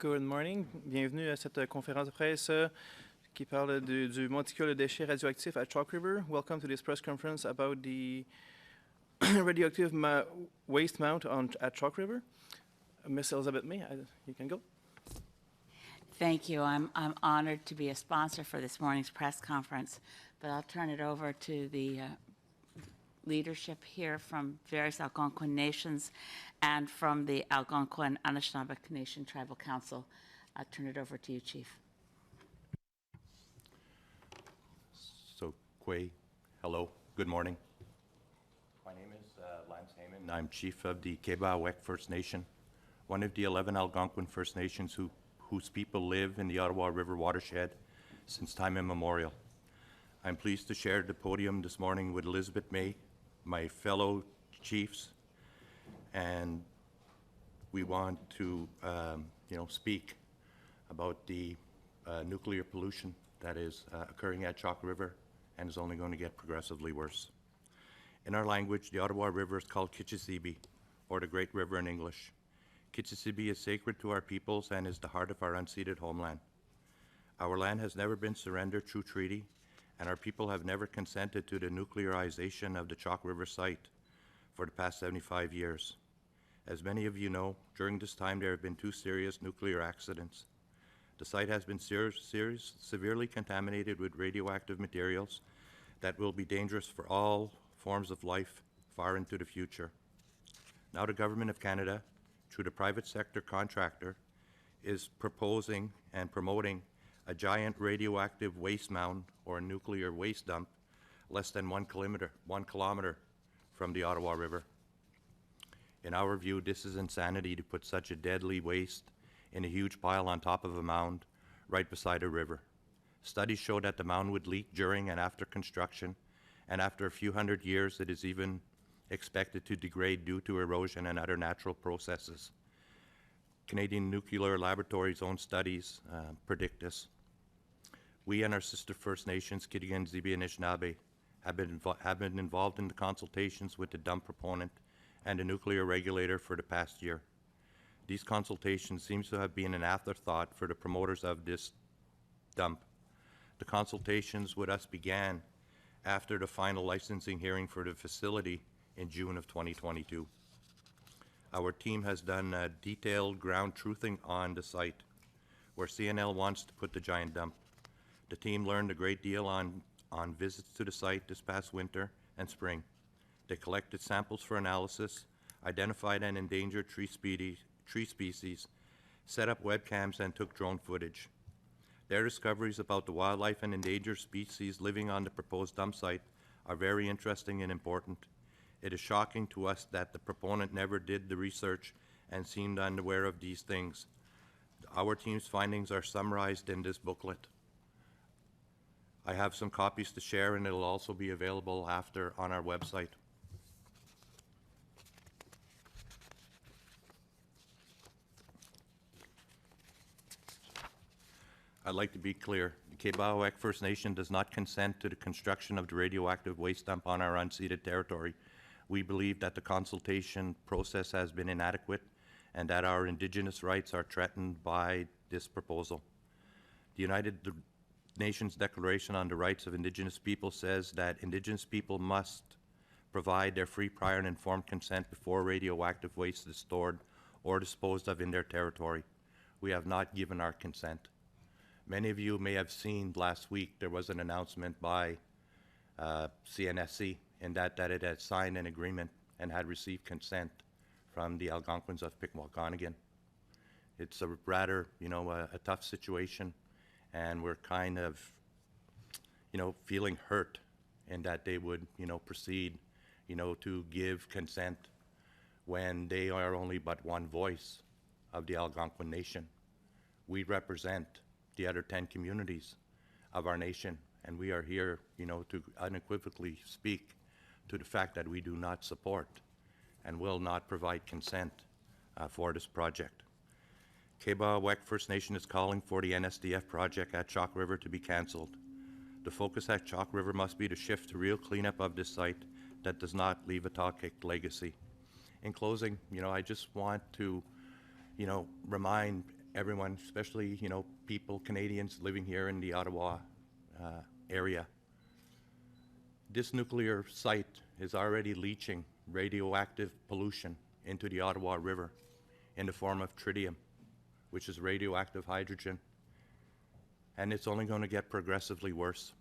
Good morning. Bienvenue à cette conférence de presse qui parle du monticule de déchets radioactifs at Chalk River. Welcome to this press conference about the radioactive waste mount at Chalk River. Miss Elizabeth May, you can go. Thank you. I'm honored to be a sponsor for this morning's press conference, but I'll turn it over to the leadership here from various Algonquin nations and from the Algonquin Anishinabeg Nation Tribal Council. I'll turn it over to you, Chief. So, Quay, hello, good morning. My name is Lance Haymond. I'm Chief of the Kebaowek First Nation, one of the 11 Algonquin First Nations whose people live in the Ottawa River watershed since time immemorial. I'm pleased to share the podium this morning with Elizabeth May, my fellow chiefs, and we want to speak about the nuclear pollution that is occurring at Chalk River and is only going to get progressively worse. In our language, the Ottawa River is called Zibi, or the Great River in English. Zibi is sacred to our peoples and is the heart of our unceded homeland. Our land has never been surrendered through treaty, and our people have never consented to the nuclearization of the Chalk River site for the past 75 years. As many of you know, during this time there have been 2 serious nuclear accidents. The site has been severely contaminated with radioactive materials that will be dangerous for all forms of life far into the future. Now the Government of Canada, through the private sector contractor, is proposing and promoting a giant radioactive waste mound or nuclear waste dump less than 1 kilometer from the Ottawa River. In our view, this is insanity to put such a deadly waste in a huge pile on top of a mound right beside a river. Studies show that the mound would leak during and after construction, and after a few hundred years it is even expected to degrade due to erosion and other natural processes. Canadian Nuclear Laboratory's own studies predict this. We and our sister First Nations, Kitigan, Zibi, and Anishinabeg, have been involved in the consultations with the dump proponent and the nuclear regulator for the past year. These consultations seem to have been an afterthought for the promoters of this dump. The consultations with us began after the final licensing hearing for the facility in June of 2022. Our team has done detailed ground truthing on the site where CNL wants to put the giant dump. The team learned a great deal on visits to the site this past winter and spring. They collected samples for analysis, identified an endangered tree species, set up webcams, and took drone footage. Their discoveries about the wildlife and endangered species living on the proposed dump site are very interesting and important. It is shocking to us that the proponent never did the research and seemed unaware of these things. Our team's findings are summarized in this booklet. I have some copies to share, and it'll also be available after on our website. I'd like to be clear. The Kebaowek First Nation does not consent to the construction of the radioactive waste dump on our unceded territory. We believe that the consultation process has been inadequate and that our Indigenous rights are threatened by this proposal. The United Nations Declaration on the Rights of Indigenous People says that Indigenous people must provide their free, prior, and informed consent before radioactive waste is stored or disposed of in their territory. We have not given our consent. Many of you may have seen last week there was an announcement by CNSC in that it had signed an agreement and had received consent from the Algonquins of Wiikwemkoong. It's a rather, a tough situation, and we're kind of, feeling hurt in that they would, proceed, to give consent when they are only but one voice of the Algonquin Nation. We represent the other 10 communities of our nation, and we are here, to unequivocally speak to the fact that we do not support and will not provide consent for this project. Kebaowek First Nation is calling for the NSDF project at Chalk River to be cancelled. The focus at Chalk River must be to shift to real cleanup of this site that does not leave a toxic legacy. In closing, I just want to, remind everyone, especially, people, Canadians living here in the Ottawa area. This nuclear site is already leaching radioactive pollution into the Ottawa River in the form of tritium, which is radioactive hydrogen. And it's only going to get progressively worse.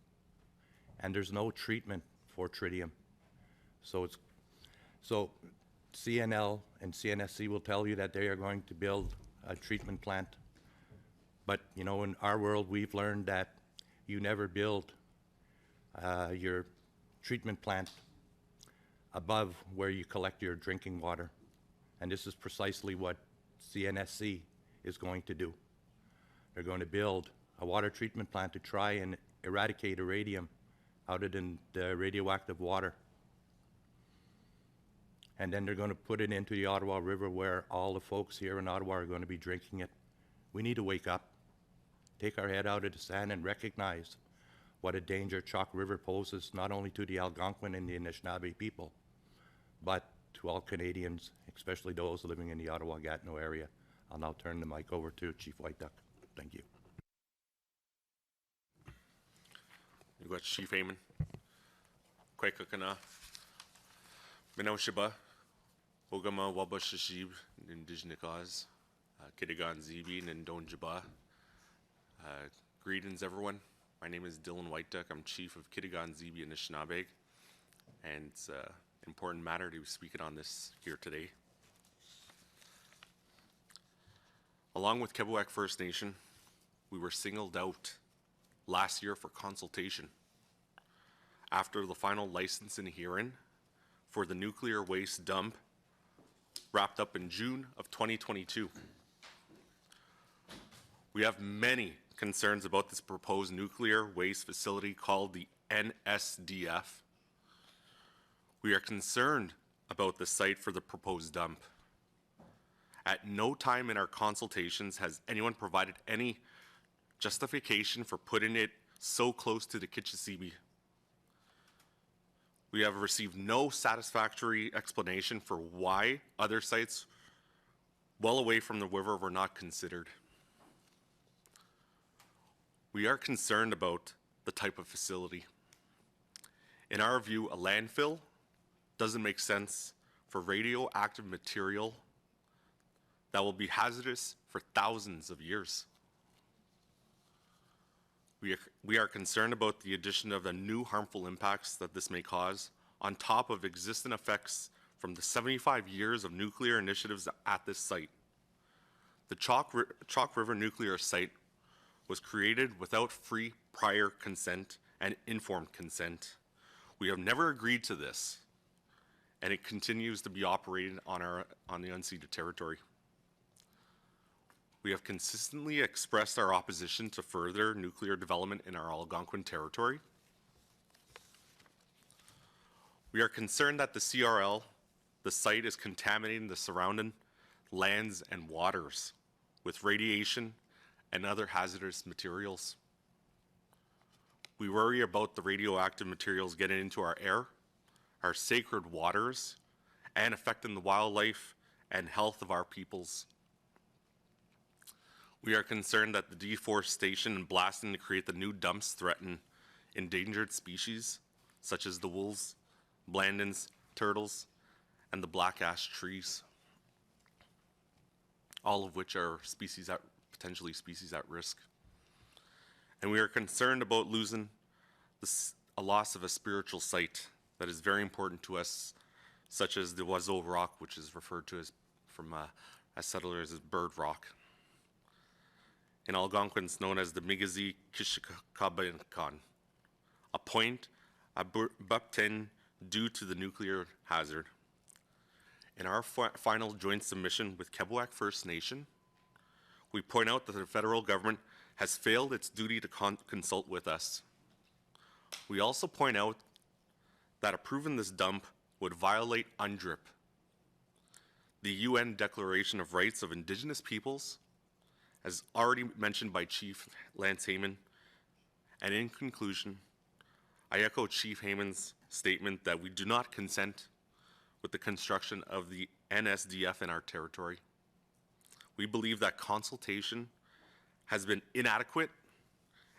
And there's no treatment for tritium. So CNL and CNSC will tell you that they are going to build a treatment plant. But, in our world, we've learned that you never build your treatment plant above where you collect your drinking water. And this is precisely what CNSC is going to do. They're going to build a water treatment plant to try and eradicate irradium out of the radioactive water. And then they're going to put it into the Ottawa River where all the folks here in Ottawa are going to be drinking it. We need to wake up, take our head out of the sand and recognize what a danger Chalk River poses not only to the Algonquin and the Anishinabeg people, but to all Canadians, especially those living in the Ottawa-Gatineau area. I'll now turn the mic over to Chief Whiteduck. Thank you. You got Chief Haymond. Kwekakana. Minawshiba. Ogama Waba Shashib, Indigenous, Kitigan, Zibi, and Donjaba. Greetings, everyone. My name is Dylan Whiteduck. I'm Chief of Kitigan, Zibi, and Anishinabeg. And it's an important matter to be speaking on this here today. Along with Kebaowek First Nation, we were singled out last year for consultation after the final licensing hearing for the nuclear waste dump wrapped up in June of 2022. We have many concerns about this proposed nuclear waste facility called the NSDF. We are concerned about the site for the proposed dump. At no time in our consultations has anyone provided any justification for putting it so close to the Kitigan. We have received no satisfactory explanation for why other sites well away from the river were not considered. We are concerned about the type of facility. In our view, a landfill doesn't make sense for radioactive material that will be hazardous for thousands of years. We are concerned about the addition of the new harmful impacts that this may cause on top of existing effects from the 75 years of nuclear initiatives at this site. The Chalk River nuclear site was created without free prior consent and informed consent. We have never agreed to this, and it continues to be operated on the unceded territory. We have consistently expressed our opposition to further nuclear development in our Algonquin territory. We are concerned that the CRL, the site, is contaminating the surrounding lands and waters with radiation and other hazardous materials. We worry about the radioactive materials getting into our air, our sacred waters, and affecting the wildlife and health of our peoples. We are concerned that the deforestation and blasting to create the new dumps threaten endangered species, such as the wolves, Blandings, turtles, and the black ash trees, all of which are potentially species at risk. And we are concerned about losing a loss of a spiritual site that is very important to us, such as the Oiseau Rock, which is referred to as settlers as Bird Rock. In Algonquin, it's known as the Migizi Kishikabenkan, a point at Bupten due to the nuclear hazard. In our final joint submission with Kebaowek First Nation, we point out that the federal government has failed its duty to consult with us. We also point out that approving this dump would violate UNDRIP, the UN Declaration of Rights of Indigenous Peoples, as already mentioned by Chief Lance Haymond. And in conclusion, I echo Chief Haymond's statement that we do not consent with the construction of the NSDF in our territory. We believe that consultation has been inadequate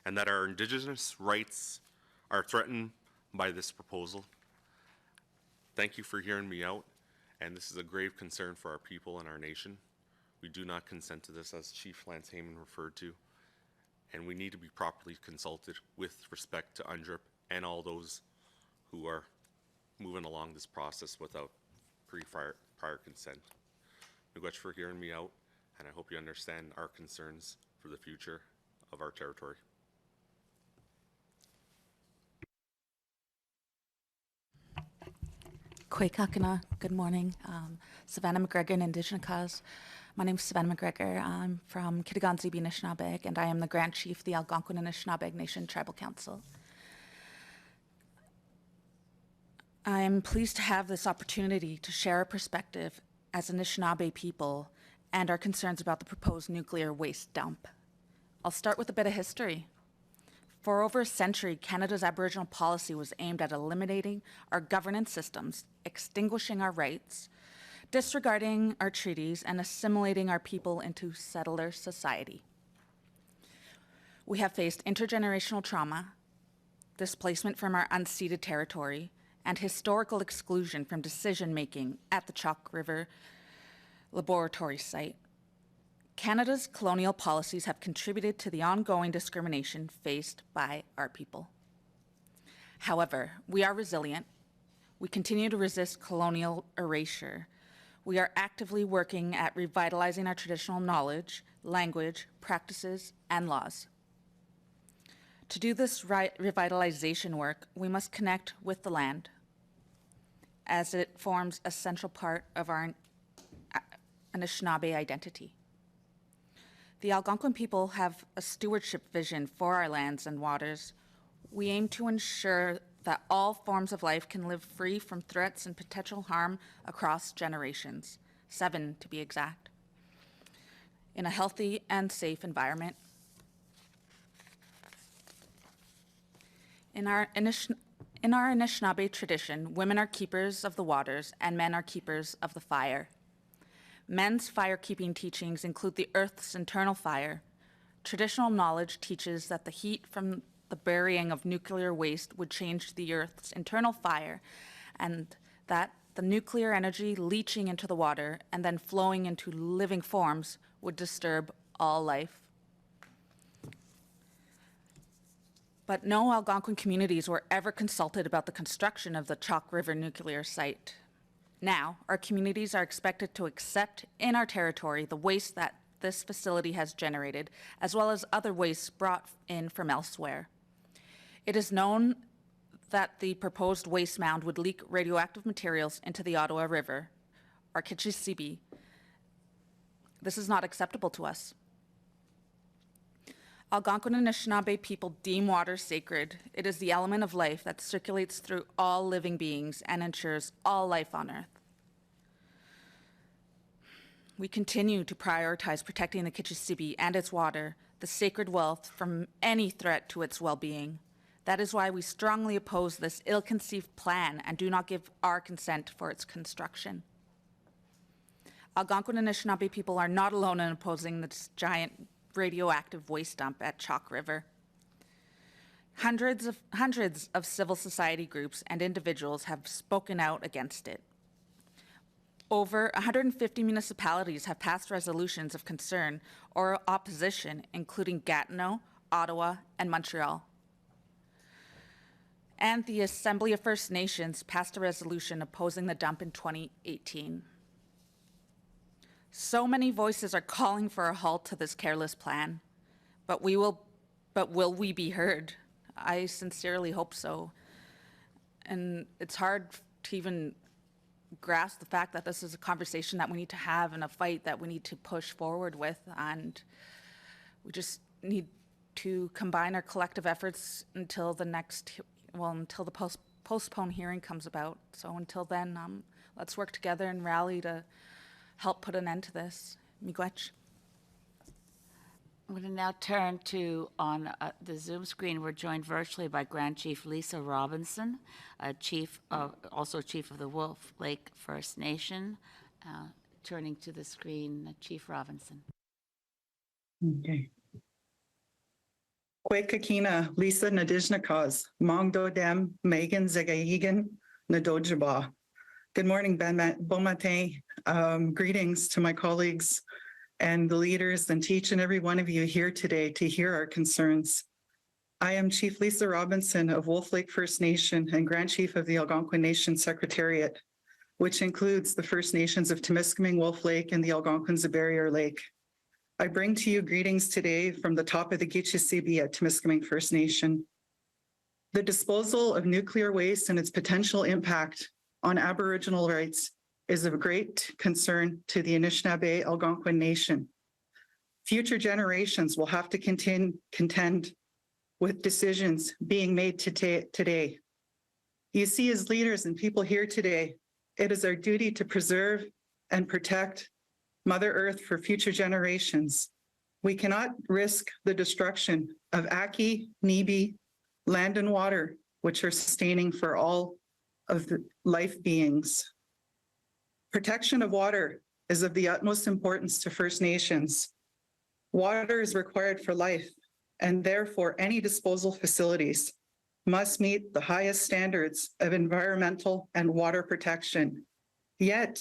and that our Indigenous rights are threatened by this proposal. Thank you for hearing me out, and this is a grave concern for our people and our nation. We do not consent to this, as Chief Lance Haymond referred to, and we need to be properly consulted with respect to UNDRIP and all those who are moving along this process without prior consent. Miigwech for hearing me out, and I hope you understand our concerns for the future of our territory. Kwekakana, good morning. Savanna McGregor and Indigenous. My name is Savanna McGregor. I'm from Kitigan, Zibi, Anishinabeg, and I am the Grand Chief of the Algonquin Anishinabeg Nation Tribal Council. I am pleased to have this opportunity to share our perspective as Anishinaabe people and our concerns about the proposed nuclear waste dump. I'll start with a bit of history. For over a century, Canada's Aboriginal policy was aimed at eliminating our governance systems, extinguishing our rights, disregarding our treaties, and assimilating our people into settler society. We have faced intergenerational trauma, displacement from our unceded territory, and historical exclusion from decision-making at the Chalk River laboratory site. Canada's colonial policies have contributed to the ongoing discrimination faced by our people. However, we are resilient. We continue to resist colonial erasure. We are actively working at revitalizing our traditional knowledge, language, practices, and laws. To do this revitalization work, we must connect with the land, as it forms a central part of our Anishinaabe identity. The Algonquin people have a stewardship vision for our lands and waters. We aim to ensure that all forms of life can live free from threats and potential harm across generations, 7 to be exact, in a healthy and safe environment. In our Anishinaabe tradition, women are keepers of the waters and men are keepers of the fire. Men's fire-keeping teachings include the earth's internal fire. Traditional knowledge teaches that the heat from the burying of nuclear waste would change the earth's internal fire, and that the nuclear energy leaching into the water and then flowing into living forms would disturb all life. But no Algonquin communities were ever consulted about the construction of the Chalk River nuclear site. Now, our communities are expected to accept in our territory the waste that this facility has generated, as well as other waste brought in from elsewhere. It is known that the proposed waste mound would leak radioactive materials into the Ottawa River, or Zibi. This is not acceptable to us. Algonquin and Anishinaabe people deem water sacred. It is the element of life that circulates through all living beings and ensures all life on Earth. We continue to prioritize protecting the Zibi and its water, the sacred wealth, from any threat to its well-being. That is why we strongly oppose this ill-conceived plan and do not give our consent for its construction. Algonquin and Anishinaabe people are not alone in opposing this giant radioactive waste dump at Chalk River. Hundreds of civil society groups and individuals have spoken out against it. Over 150 municipalities have passed resolutions of concern or opposition, including Gatineau, Ottawa, and Montreal. And the Assembly of First Nations passed a resolution opposing the dump in 2018. So many voices are calling for a halt to this careless plan, but will we be heard? I sincerely hope so. And it's hard to even grasp the fact that this is a conversation that we need to have and a fight that we need to push forward with, and we just need to combine our collective efforts until the postponed hearing comes about. So until then, let's work together and rally to help put an end to this. Miigwech. I'm going to now turn to, on the Zoom screen, we're joined virtually by Grand Chief Lisa Robinson, also Chief of the Wolf Lake First Nation, turning to the screen, Chief Robinson. Okay. Kwekakina, Lisa Nadijnikaz, Mongdo Dem, Megan Zagayigan, Nadojaba. Good morning, bon matin. Greetings to my colleagues and the leaders and to each and every one of you here today to hear our concerns. I am Chief Lisa Robinson of Wolf Lake First Nation and Grand Chief of the Algonquin Nation Secretariat, which includes the First Nations of Temiskaming, Wolf Lake, and the Algonquins of Barrier Lake. I bring to you greetings today from the top of the Zibi at Temiskaming First Nation. The disposal of nuclear waste and its potential impact on Aboriginal rights is of great concern to the Anishinabeg Algonquin Nation. Future generations will have to contend with decisions being made today. You see, as leaders and people here today, it is our duty to preserve and protect Mother Earth for future generations. We cannot risk the destruction of Aki, Nibi, land and water, which are sustaining for all of the life beings. Protection of water is of the utmost importance to First Nations. Water is required for life, and therefore any disposal facilities must meet the highest standards of environmental and water protection. Yet,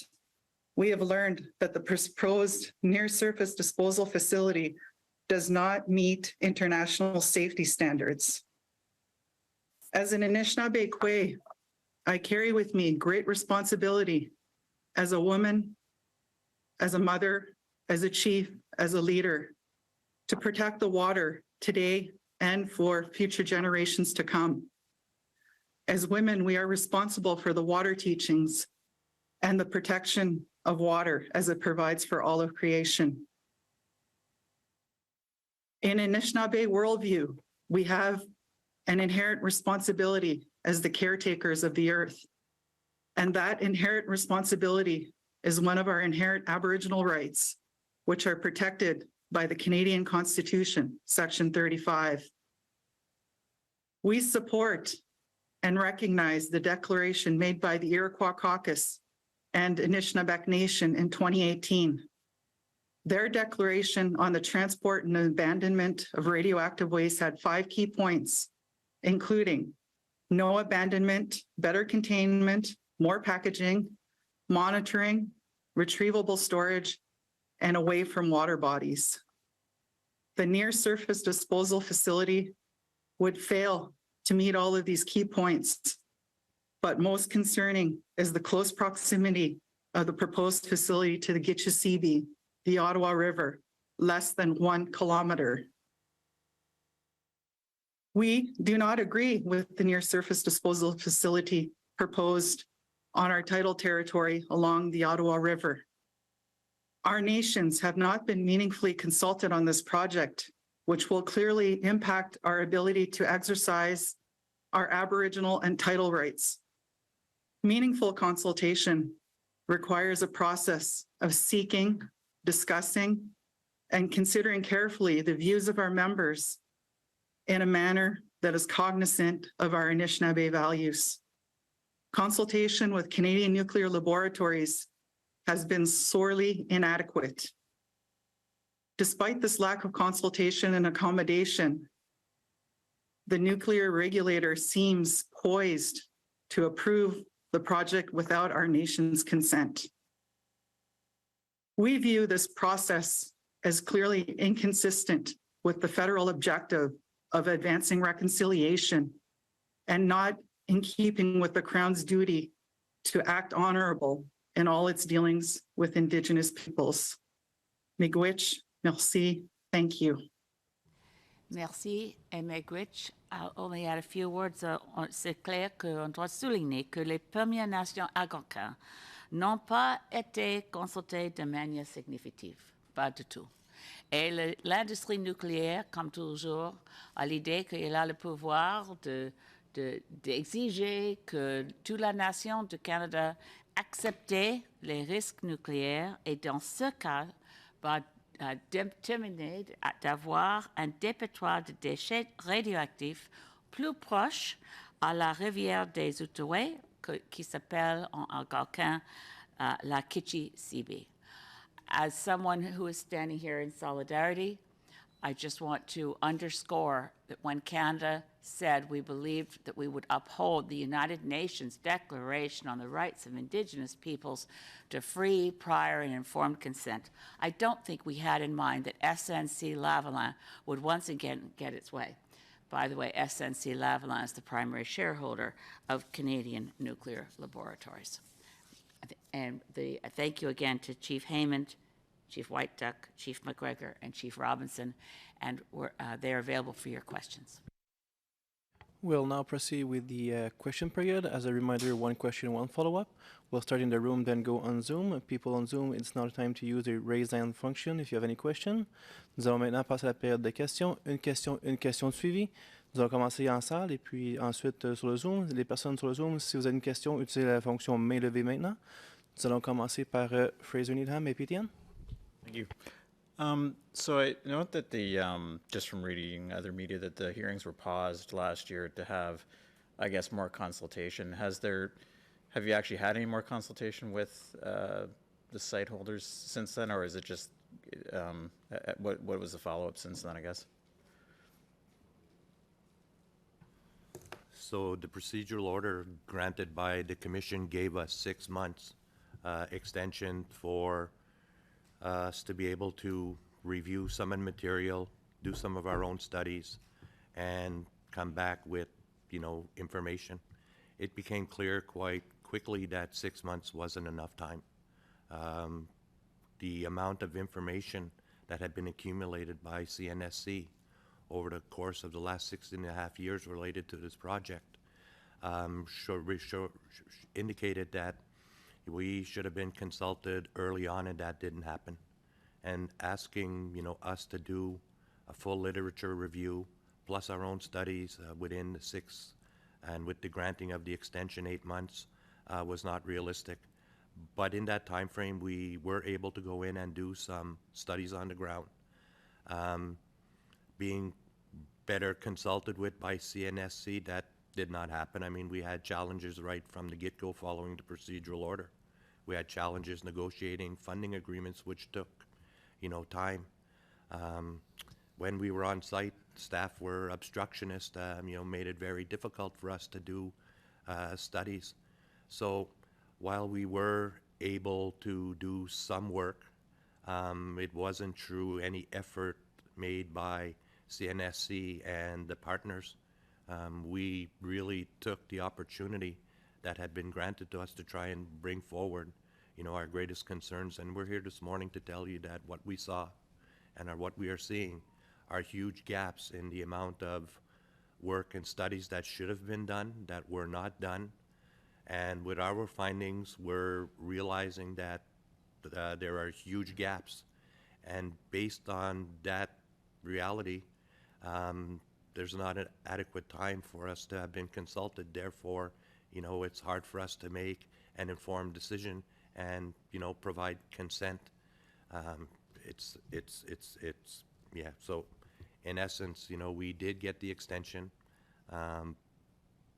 we have learned that the proposed near-surface disposal facility does not meet international safety standards. As an Anishinaabe Kwe, I carry with me great responsibility as a woman, as a mother, as a chief, as a leader, to protect the water today and for future generations to come. As women, we are responsible for the water teachings and the protection of water as it provides for all of creation. In Anishinaabe worldview, we have an inherent responsibility as the caretakers of the earth. And that inherent responsibility is one of our inherent Aboriginal rights, which are protected by the Canadian Constitution, Section 35. We support and recognize the declaration made by the Iroquois Caucus and Anishinabeg Nation in 2018. Their declaration on the transport and abandonment of radioactive waste had 5 key points, including no abandonment, better containment, more packaging, monitoring, retrievable storage, and away from water bodies. The near-surface disposal facility would fail to meet all of these key points, but most concerning is the close proximity of the proposed facility to the Zibi, the Ottawa River, less than 1 kilometer. We do not agree with the near-surface disposal facility proposed on our tidal territory along the Ottawa River. Our nations have not been meaningfully consulted on this project, which will clearly impact our ability to exercise our Aboriginal and tidal rights. Meaningful consultation requires a process of seeking, discussing, and considering carefully the views of our members in a manner that is cognizant of our Anishinaabe values. Consultation with Canadian nuclear laboratories has been sorely inadequate. Despite this lack of consultation and accommodation, the nuclear regulator seems poised to approve the project without our nation's consent. We view this process as clearly inconsistent with the federal objective of advancing reconciliation and not in keeping with the Crown's duty to act honorable in all its dealings with Indigenous peoples. Miigwech, merci, thank you. Merci. Et Miigwech, I'll only add a few words. C'est clair qu'on doit souligner que les Premières Nations algonquines n'ont pas été consultées de manière significative. Pas du tout. Et l'industrie nucléaire, comme toujours, a l'idée qu'elle a le pouvoir d'exiger que toute la nation du Canada accepte les risques nucléaires et dans ce cas, va déterminer d'avoir un dépotoir de déchets radioactifs plus proche à la rivière des Outaouais, qui s'appelle en algonquin la Zibi. as someone who is standing here in solidarity, I just want to underscore that when Canada said we believed that we would uphold the United Nations Declaration on the Rights of Indigenous Peoples to free, prior, and informed consent, I don't think we had in mind that SNC-Lavalin would once again get its way. By the way, SNC-Lavalin is the primary shareholder of Canadian Nuclear Laboratories. And thank you again to Chief Haymond, Chief Whiteduck, Chief McGregor, and Chief Robinson, and they're available for your questions. We'll now proceed with the question period. As a reminder, one question, one follow-up. We'll start in the room, then go on Zoom. People on Zoom, it's now time to use the raise hand function if you have any question. Nous allons maintenant passer à la période de questions. Une question suivie. Nous allons commencer en salle et puis ensuite sur le Zoom. Les personnes sur le Zoom, si vous avez une question, utilisez la fonction main levée maintenant. Nous allons commencer par Fraser Needham et PTN. Thank you. So I note that just from reading other media, that the hearings were paused last year to have, I guess, more consultation. Have you actually had any more consultation with the site holders since then, or is it just, what was the follow-up since then, I guess? So the procedural order granted by the commission gave us 6 months extension for us to be able to review some of the material, do some of our own studies, and come back with, information. It became clear quite quickly that 6 months wasn't enough time. The amount of information that had been accumulated by CNSC over the course of the last 6.5 years related to this project indicated that we should have been consulted early on, and that didn't happen. And asking, us to do a full literature review, plus our own studies within the 6, and with the granting of the extension 8 months, was not realistic. But in that time frame, we were able to go in and do some studies on the ground. Being better consulted with by CNSC, that did not happen. I mean, we had challenges right from the get-go following the procedural order. We had challenges negotiating funding agreements, which took, time. When we were on site, staff were obstructionist, made it very difficult for us to do studies. So while we were able to do some work, it wasn't through any effort made by CNSC and the partners. We really took the opportunity that had been granted to us to try and bring forward, our greatest concerns. And we're here this morning to tell you that what we saw and what we are seeing are huge gaps in the amount of work and studies that should have been done, that were not done. And with our findings, we're realizing that there are huge gaps. And based on that reality, there's not an adequate time for us to have been consulted. Therefore, it's hard for us to make an informed decision and, provide consent. So in essence, we did get the extension,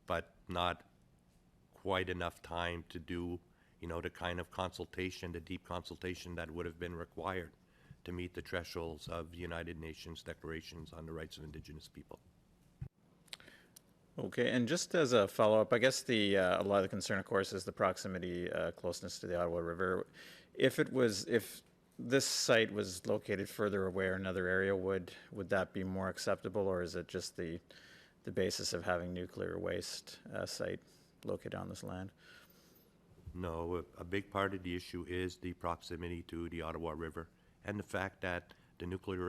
but not quite enough time to do, the kind of consultation, the deep consultation that would have been required to meet the thresholds of the United Nations declarations on the rights of Indigenous people. Okay, and just as a follow-up, I guess a lot of the concern, of course, is the proximity, closeness to the Ottawa River. If this site was located further away or another area, would that be more acceptable, or is it just the basis of having nuclear waste site located on this land? No, a big part of the issue is the proximity to the Ottawa River, and the fact that the nuclear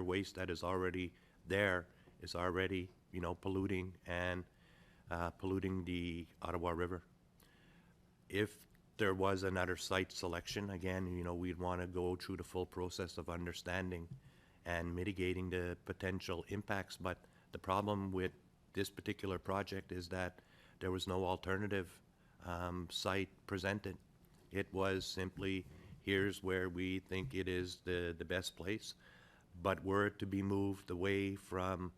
waste that is already there is already, polluting and polluting the Ottawa River. If there was another site selection, again, we'd want to go through the full process of understanding and mitigating the potential impacts. But the problem with this particular project is that there was no alternative site presented. It was simply, here's where we think it is the best place. But were it to be moved away from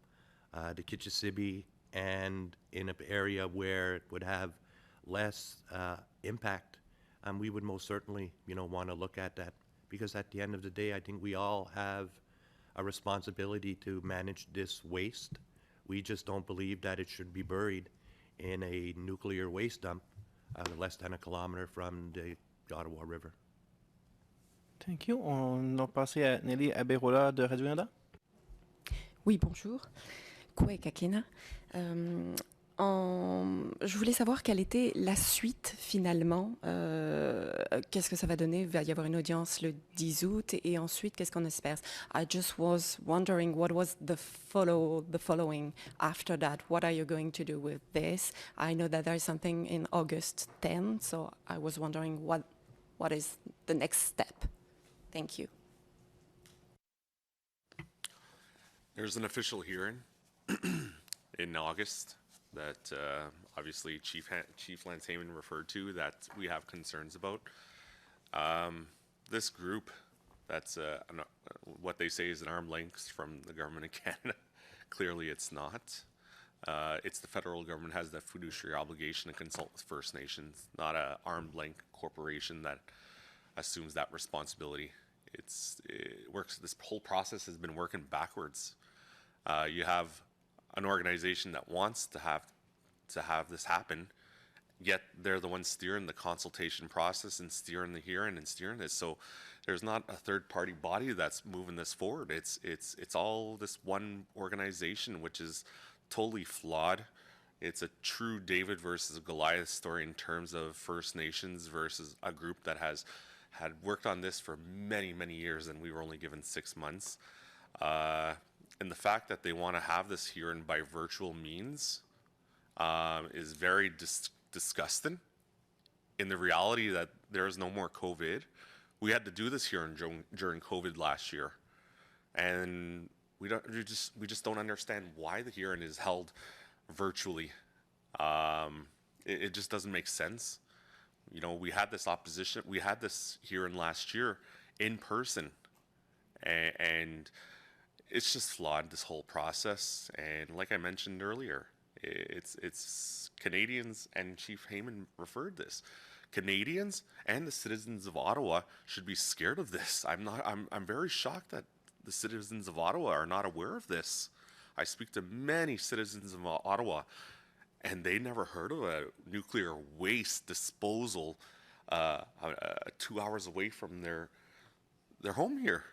the Zibi and in an area where it would have less impact, we would most certainly, want to look at that. because at the end of the day, I think we all have a responsibility to manage this waste. We just don't believe that it should be buried in a nuclear waste dump less than a kilometer from the Ottawa River. Thank you. On va passer à Nelly Aberola de Radio-Canada. Oui, bonjour. Kwe Kakena. Je voulais savoir quelle était la suite finalement. Qu'est-ce que ça va donner? Il va y avoir une audience le 10 août et ensuite, qu'est-ce qu'on espère? I just was wondering what was the following after that. What are you going to do with this? I know that there is something in August 10, so I was wondering what is the next step? Thank you. There's an official hearing in August that obviously Chief Lance Haymond referred to that we have concerns about. This group, that's what they say is an arm's length from the government of Canada. Clearly it's not. It's the federal government has the fiduciary obligation to consult with First Nations, not an arm's length corporation that assumes that responsibility. It works. This whole process has been working backwards. You have an organization that wants to have this happen, yet they're the ones steering the consultation process and steering the hearing and steering this. So there's not a third-party body that's moving this forward. It's all this one organization, which is totally flawed. It's a true David versus Goliath story in terms of First Nations versus a group that had worked on this for many, many years, and we were only given 6 months. And the fact that they want to have this hearing by virtual means is very disgusting. In the reality that there is no more COVID, we had to do this hearing during COVID last year, and we just don't understand why the hearing is held virtually. It just doesn't make sense. You know, we had this opposition, we had this hearing last year in person, and it's just flawed, this whole process. And like I mentioned earlier, it's Canadians, and Chief Haymond referred this. Canadians and the citizens of Ottawa should be scared of this. I'm very shocked that the citizens of Ottawa are not aware of this. I speak to many citizens of Ottawa, and they never heard of a nuclear waste disposal 2 hours away from their home here.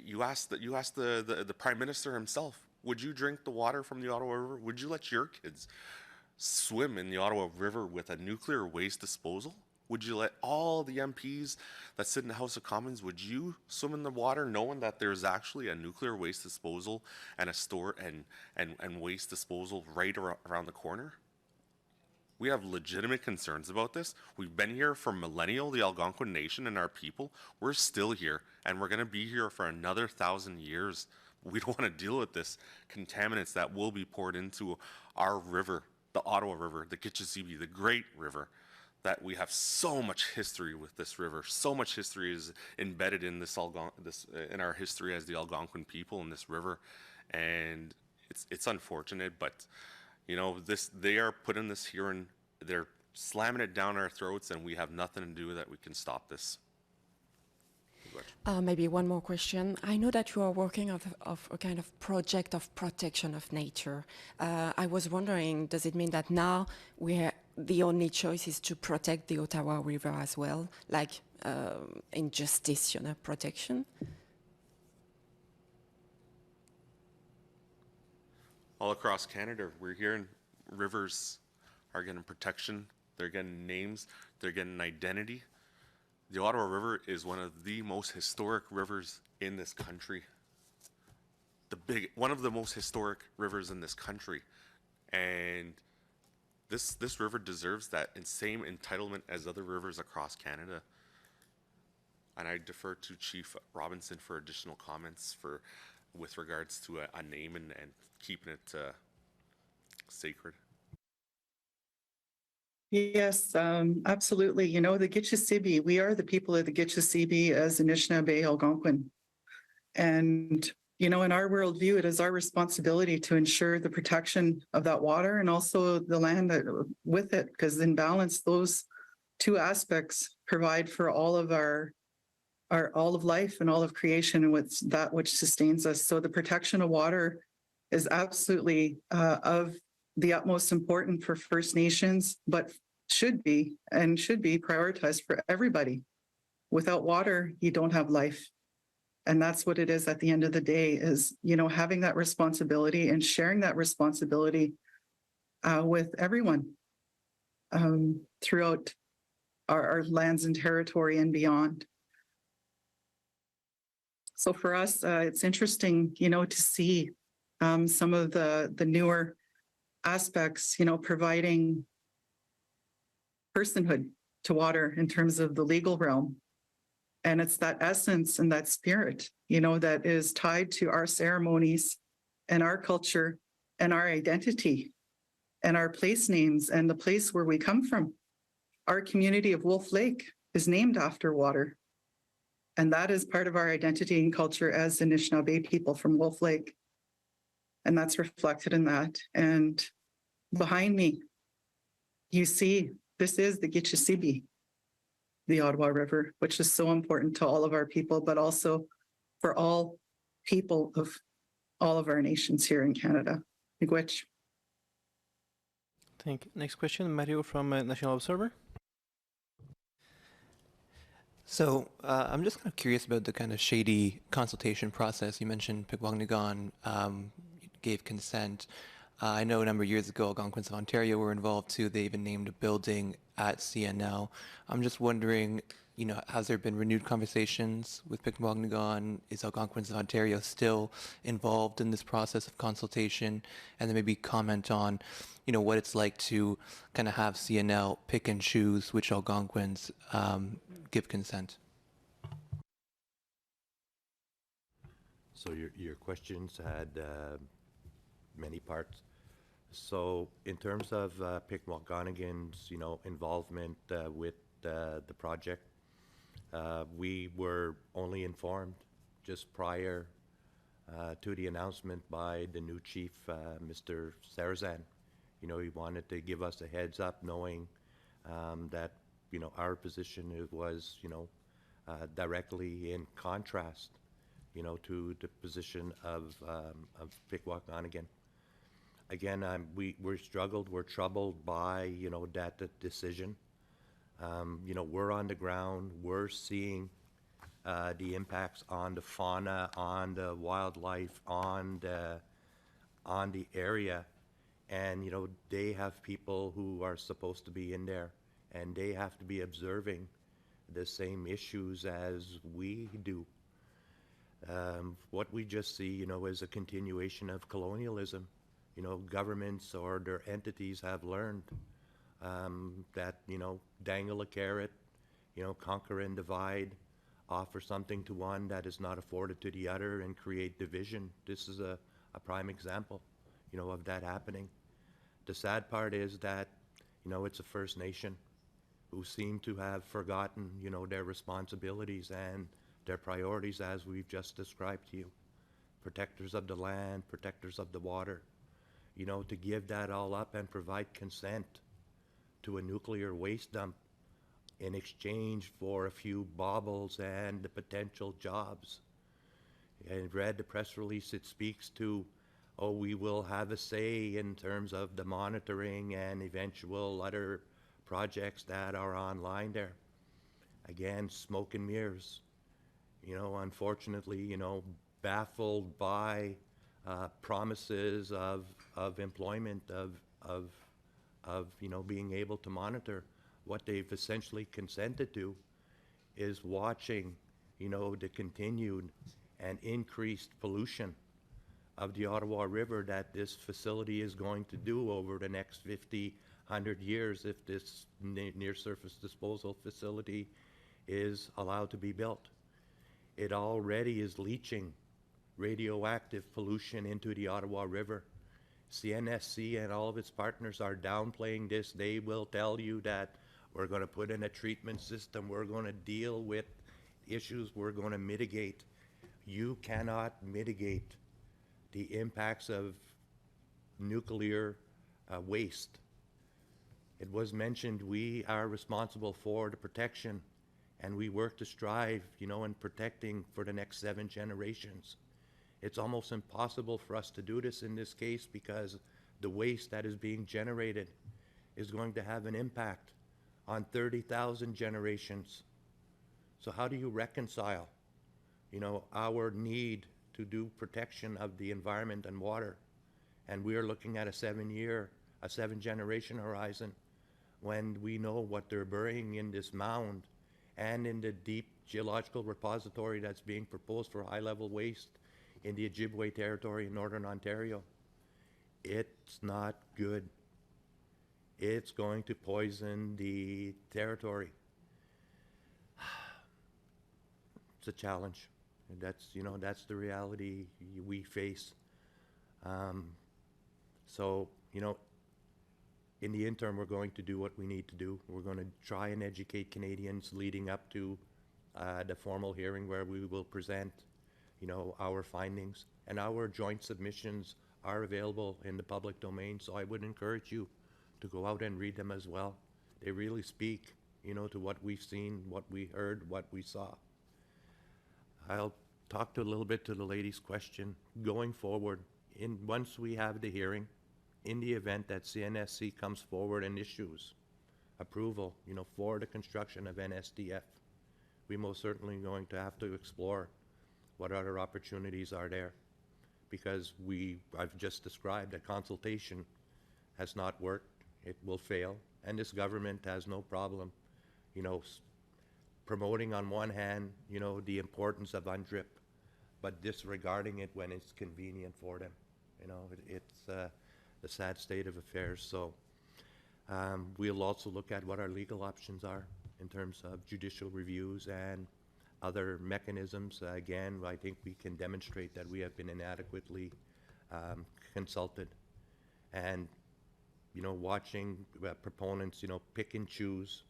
You asked the Prime Minister himself, would you drink the water from the Ottawa River? Would you let your kids swim in the Ottawa River with a nuclear waste disposal? Would you let all the MPs that sit in the House of Commons, would you swim in the water knowing that there's actually a nuclear waste disposal and a store and waste disposal right around the corner? We have legitimate concerns about this. We've been here for millennial, the Algonquin Nation and our people. We're still here, and we're going to be here for another 1,000 years. We don't want to deal with this contaminants that will be poured into our river, the Ottawa River, the Zibi, the Great River. That we have so much history with this river. So much history is embedded in in our history as the Algonquin people in this river, and it's unfortunate. But you know, they are putting this here, and they're slamming it down our throats, and we have nothing to do that we can stop this. Maybe one more question. I know that you are working of a kind of project of protection of nature. I was wondering, does it mean that now the only choice is to protect the Ottawa River as well, like in justice, protection? All across Canada, we're hearing rivers are getting protection, they're getting names, they're getting identity. The Ottawa River is one of the most historic rivers in this country. One of the most historic rivers in this country. And this river deserves that same entitlement as other rivers across Canada. And I defer to Chief Robinson for additional comments with regards to a name and keeping it sacred. Yes, absolutely. You know, the Zibi, we are the people of the Zibi as Anishinabeg Algonquin. And, you know, in our worldview, it is our responsibility to ensure the protection of that water and also the land that with it, because in balance, those two aspects provide for all of our are all of life and all of creation and what's that which sustains us. So the protection of water is absolutely of the utmost importance for First Nations, but should be prioritized for everybody. Without water, you don't have life. And that's what it is at the end of the day is, having that responsibility and sharing that responsibility with everyone throughout our lands and territory and beyond. So for us, it's interesting, to see some of the newer aspects, providing personhood to water in terms of the legal realm. And it's that essence and that spirit, that is tied to our ceremonies and our culture and our identity and our place names and the place where we come from. Our community of Wolf Lake is named after water. And that is part of our identity and culture as Anishinaabe people from Wolf Lake. And that's reflected in that. And behind me, you see, this is the Zibi, the Ottawa River, which is so important to all of our people, but also for all people of all of our nations here in Canada. Miigwech. Thank you. Next question, Mario from National Observer. So I'm just kind of curious about the kind of shady consultation process. You mentioned Wiikwemkoong gave consent. I know a number of years ago, Algonquins of Ontario were involved too. They even named a building at CNL. I'm just wondering, has there been renewed conversations with Wiikwemkoong? Is Algonquins of Ontario still involved in this process of consultation? And then maybe comment on, what it's like to kind of have CNL pick and choose which Algonquins give consent. So your questions had many parts. So in terms of Wiikwemkoong's, involvement with the project, we were only informed just prior to the announcement by the new chief, Mr. Sarazan. He wanted to give us a heads up, knowing that our position was directly in contrast to the position of Wiikwemkoong. Again, we're troubled by that decision. We're on the ground, we're seeing the impacts on the fauna, on the wildlife, on the area. And, they have people who are supposed to be in there, and they have to be observing the same issues as we do. What we just see, is a continuation of colonialism. Governments or their entities have learned that, dangle a carrot, conquer and divide, offer something to one that is not afforded to the other, and create division. This is a prime example, of that happening. The sad part is that, it's a First Nation who seem to have forgotten, their responsibilities and their priorities as we've just described to you. Protectors of the land, protectors of the water, to give that all up and provide consent to a nuclear waste dump in exchange for a few baubles and the potential jobs. And read the press release, it speaks to, we will have a say in terms of the monitoring and eventual other projects that are online there. Again, smoke and mirrors. Unfortunately, baffled by promises of employment, of being able to monitor. What they've essentially consented to is watching, the continued and increased pollution of the Ottawa River that this facility is going to do over the next 50, 100 years if this near-surface disposal facility is allowed to be built. It already is leaching radioactive pollution into the Ottawa River. CNSC and all of its partners are downplaying this. They will tell you that we're going to put in a treatment system, we're going to deal with issues, we're going to mitigate. You cannot mitigate the impacts of nuclear waste. It was mentioned we are responsible for the protection and we work to strive, in protecting for the next 7 generations. It's almost impossible for us to do this in this case because the waste that is being generated is going to have an impact on 30,000 generations. So how do you reconcile, our need to do protection of the environment and water, and we're looking at a 7-generation horizon when we know what they're burying in this mound and in the deep geological repository that's being proposed for high-level waste in the Ojibwe territory in Northern Ontario. It's not good. It's going to poison the territory. It's a challenge. And that's the reality we face. So, in the interim, we're going to do what we need to do. We're going to try and educate Canadians leading up to the formal hearing where we will present, our findings. And our joint submissions are available in the public domain, so I would encourage you to go out and read them as well. They really speak, to what we've seen, what we heard, what we saw. I'll talk a little bit to the lady's question. Going forward, once we have the hearing, in the event that CNSC comes forward and issues approval, for the construction of NSDF, we most certainly going to have to explore what other opportunities are there, because I've just described that consultation has not worked. It will fail, and this government has no problem, promoting on one hand, the importance of UNDRIP, but disregarding it when it's convenient for them. It's the sad state of affairs. So we'll also look at what our legal options are in terms of judicial reviews and other mechanisms. Again, I think we can demonstrate that we have been inadequately consulted. And, watching proponents, pick and choose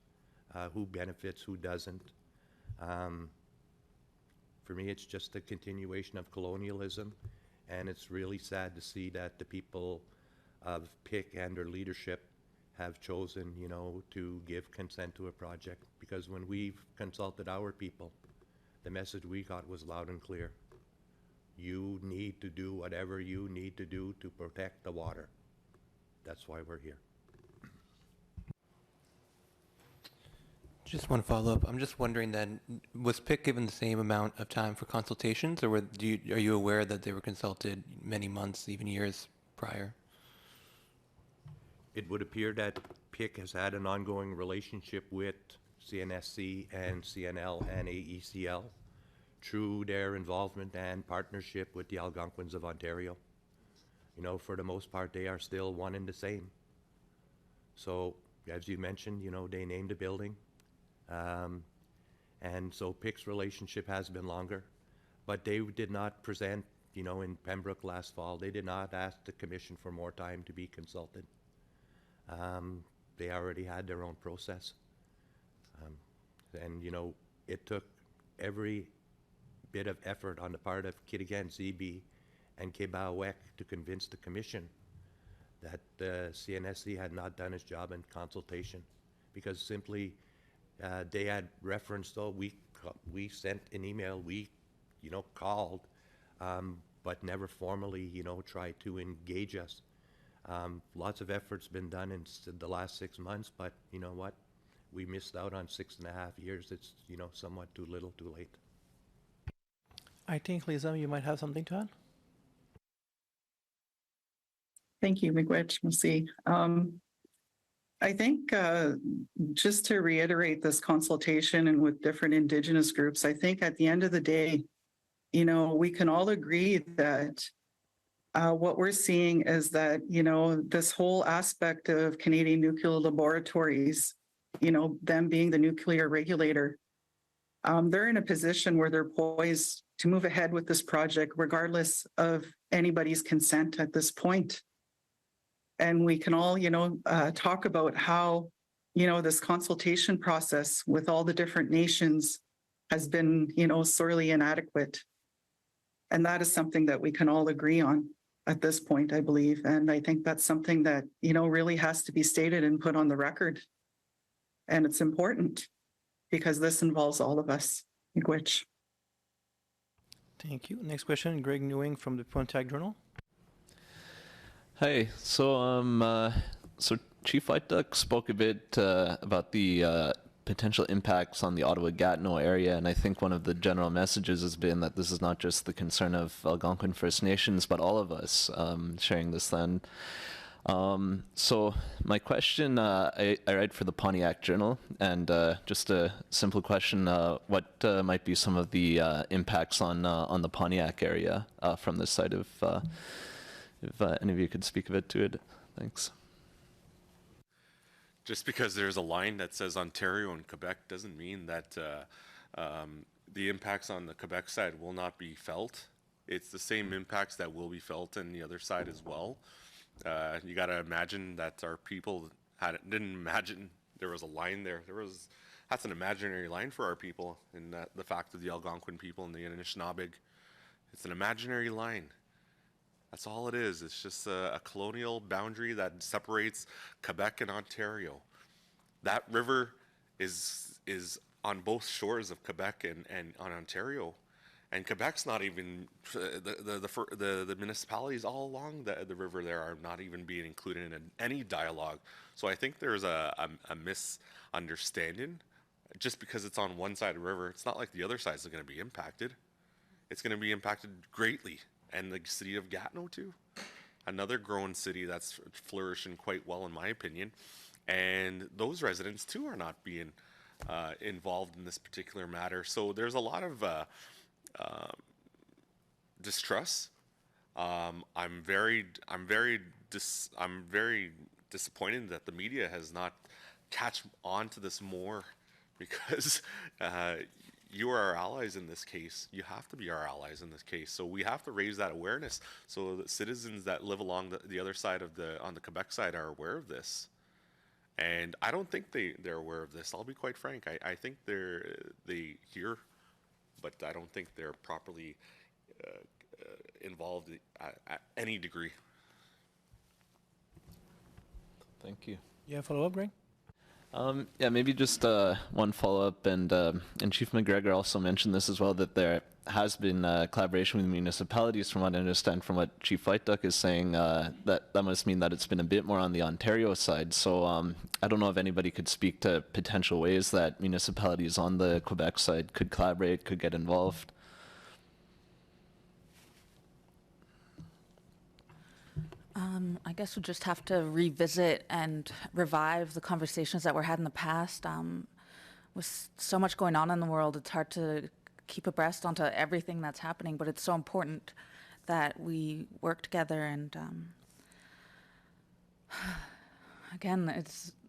who benefits, who doesn't. For me, it's just a continuation of colonialism, and it's really sad to see that the people of PIC and their leadership have chosen, to give consent to a project, because when we've consulted our people, the message we got was loud and clear. You need to do whatever you need to do to protect the water. That's why we're here. Just one follow-up. I'm just wondering then, was PIC given the same amount of time for consultations, or are you aware that they were consulted many months, even years prior? It would appear that PIC has had an ongoing relationship with CNSC and CNL and AECL through their involvement and partnership with the Algonquins of Ontario. For the most part, they are still one and the same. So, as you mentioned, they named a building. And so PIC's relationship has been longer, but they did not present, in Pembroke last fall, they did not ask the commission for more time to be consulted. They already had their own process. And, it took every bit of effort on the part of Kitigan, Zibi, and Kebaowek to convince the commission that the CNSC had not done its job in consultation, because simply they had referenced, we sent an email, we, called, but never formally, tried to engage us. Lots of effort's been done in the last 6 months, but you know what? We missed out on 6.5 years. It's, somewhat too little, too late. I think, Lisa, you might have something to add? Thank you, Miigwech. I think just to reiterate this consultation and with different Indigenous groups, I think at the end of the day, we can all agree that what we're seeing is that, this whole aspect of Canadian nuclear laboratories, them being the nuclear regulator, they're in a position where they're poised to move ahead with this project, regardless of anybody's consent at this point. And we can all, talk about how, this consultation process with all the different nations has been, sorely inadequate. And that is something that we can all agree on at this point, I believe. And I think that's something that, really has to be stated and put on the record. And it's important. because this involves all of us. Miigwech. Thank you. Next question, Greg Newing from the Pontiac Journal. Hi. So Chief Whiteduck spoke a bit about the potential impacts on the Ottawa-Gatineau area, and I think one of the general messages has been that this is not just the concern of Algonquin First Nations, but all of us sharing this land. So my question, I write for the Pontiac Journal, and just a simple question, what might be some of the impacts on the Pontiac area from this side of, if any of you could speak a bit to it. Thanks. Just because there's a line that says Ontario and Quebec doesn't mean that the impacts on the Quebec side will not be felt. It's the same impacts that will be felt on the other side as well. You got to imagine that our people didn't imagine there was a line there. That's an imaginary line for our people, and the fact of the Algonquin people and the Anishinabeg. It's an imaginary line. That's all it is. It's just a colonial boundary that separates Quebec and Ontario. That river is on both shores of Quebec and on Ontario. And Quebec's not even, the municipalities all along the river there are not even being included in any dialogue. So I think there's a misunderstanding. Just because it's on one side of the river, it's not like the other side is going to be impacted. It's going to be impacted greatly. And the city of Gatineau too. Another growing city that's flourishing quite well in my opinion. And those residents too are not being involved in this particular matter. So there's a lot of distrust. I'm very disappointed that the media has not catch on to this more, because you are our allies in this case. You have to be our allies in this case. So we have to raise that awareness so that citizens that live along the other side of on the Quebec side are aware of this. And I don't think they're aware of this. I'll be quite frank. I think they hear, but I don't think they're properly involved at any degree. Thank you. Yeah, follow up, Greg? Yeah, maybe just one follow-up, and Chief McGregor also mentioned this as well, that there has been collaboration with municipalities, from what I understand from what Chief Whiteduck is saying. That must mean that it's been a bit more on the Ontario side. So I don't know if anybody could speak to potential ways that municipalities on the Quebec side could collaborate, could get involved. I guess we'll just have to revisit and revive the conversations that were had in the past. With so much going on in the world, it's hard to keep abreast onto everything that's happening, but it's so important that we work together. And again,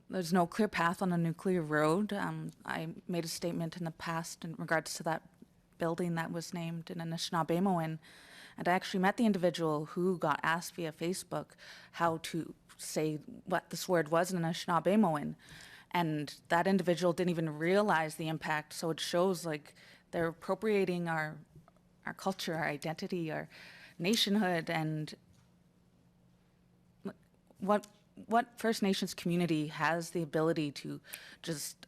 there's no clear path on a nuclear road. I made a statement in the past in regards to that building that was named in Anishinabeg, and I actually met the individual who got asked via Facebook how to say what this word was in Anishinabeg, and that individual didn't even realize the impact. So it shows like they're appropriating our culture, our identity, our nationhood, and what First Nations community has the ability to just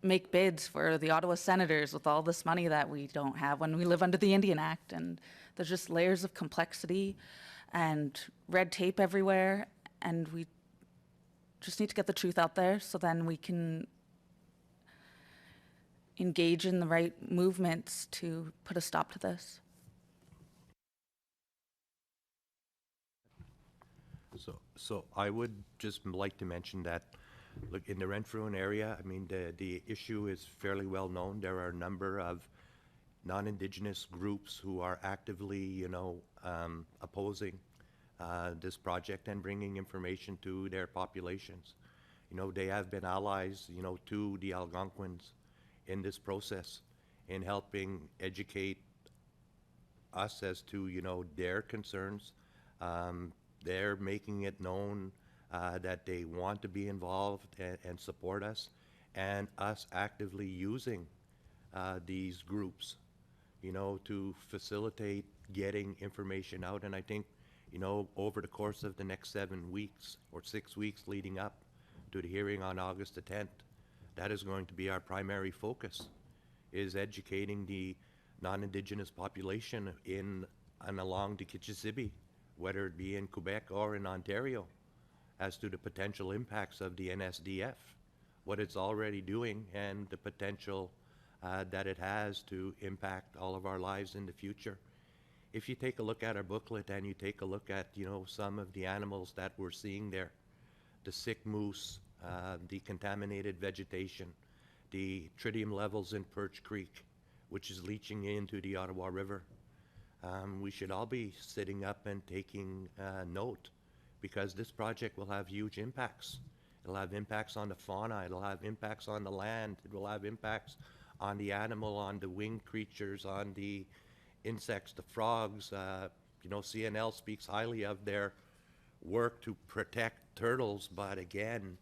make bids for the Ottawa senators with all this money that we don't have when we live under the Indian Act. And there's just layers of complexity and red tape everywhere, and we just need to get the truth out there so then we can engage in the right movements to put a stop to this. So I would just like to mention that, look, in the Renfrew area, I mean, the issue is fairly well known. There are a number of non-Indigenous groups who are actively, opposing this project and bringing information to their populations. They have been allies, to the Algonquins in this process, in helping educate us as to, their concerns. They're making it known that they want to be involved and support us, and us actively using these groups, to facilitate getting information out. And I think, over the course of the next 7 weeks or 6 weeks leading up to the hearing on August the 10th, That is going to be our primary focus, is educating the non-Indigenous population in and along the Zibi, whether it be in Quebec or in Ontario, as to the potential impacts of the NSDF, what it's already doing, and the potential that it has to impact all of our lives in the future. If you take a look at our booklet and you take a look at, some of the animals that we're seeing there, the sick moose, the contaminated vegetation, the tritium levels in Perch Creek, which is leaching into the Ottawa River, we should all be sitting up and taking note, because this project will have huge impacts. It'll have impacts on the fauna, it'll have impacts on the land, it will have impacts on the animal, on the winged creatures, on the insects, the frogs. CNL speaks highly of their work to protect turtles, but again,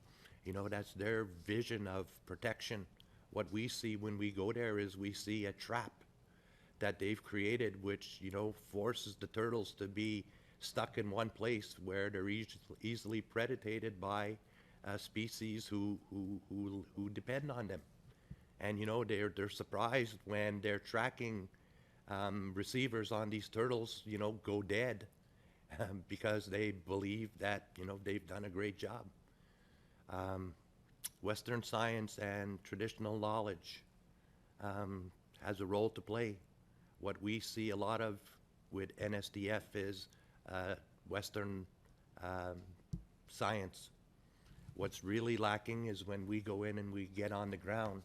that's their vision of protection. What we see when we go there is we see a trap that they've created, which, forces the turtles to be stuck in one place where they're easily predated by species who depend on them. And, they're surprised when they're tracking receivers on these turtles, go dead because they believe that, they've done a great job. Western science and traditional knowledge has a role to play. What we see a lot of with NSDF is Western science. What's really lacking is when we go in and we get on the ground,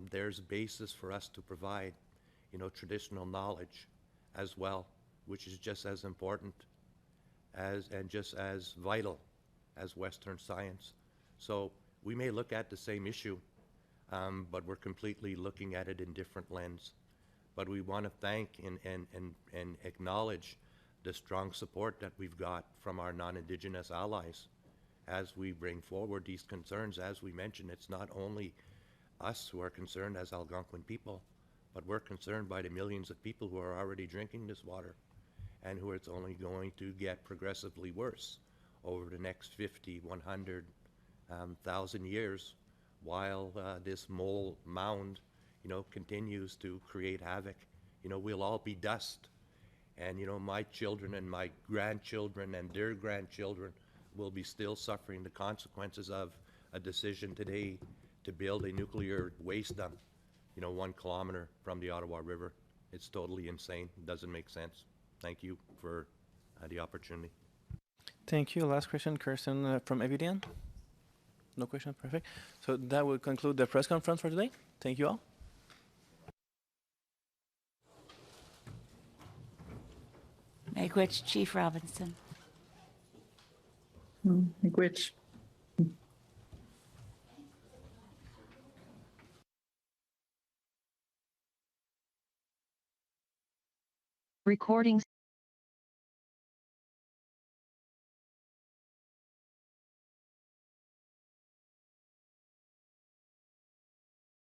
there's a basis for us to provide, traditional knowledge as well, which is just as important and just as vital as Western science. So we may look at the same issue, but we're completely looking at it in different lens. But we want to thank and acknowledge the strong support that we've got from our non-Indigenous allies as we bring forward these concerns. As we mentioned, it's not only us who are concerned as Algonquin people, but we're concerned by the millions of people who are already drinking this water and who it's only going to get progressively worse over the next 50, 100, 1,000 years while this mole mound, continues to create havoc. We'll all be dust. And, my children and my grandchildren and their grandchildren will be still suffering the consequences of a decision today to build a nuclear waste dump, 1 kilometer from the Ottawa River. It's totally insane. It doesn't make sense. Thank you for the opportunity. Thank you. Last question, Kirsten from Evidian. No question? Perfect. So that will conclude the press conference for today. Thank you all. Miigwech, Chief Robinson. Miigwech. Recordings